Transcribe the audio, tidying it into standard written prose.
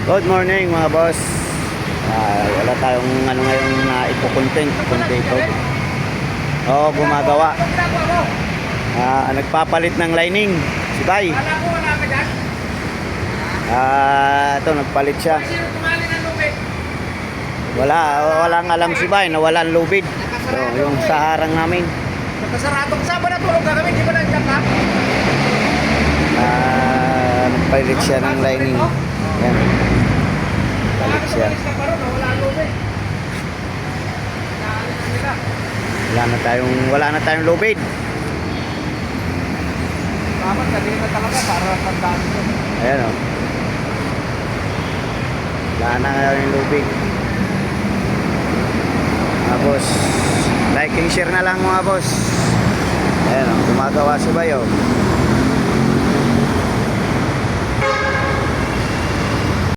Good morning mga boss. Wala tayong ano ngayon na ipo-content kundi ito. Oo, gumagawa. Nagpapalit ng lining si Bay. Ito nagpalit siya. Walang alam si Bay na walang lubid. So, yung sa harang namin. Nakasaradong saba na tulog ka kami, di ba nandiyan ka? Nagpalit siya ng lining. Yan. Palit siya. Wala na tayong lubid. Dapat kanina talaga para tandaan ko. Ayan o. Wala na nga yung lubid. Mga boss, like and share na lang mga boss. Ayan o, gumagawa si Bayo.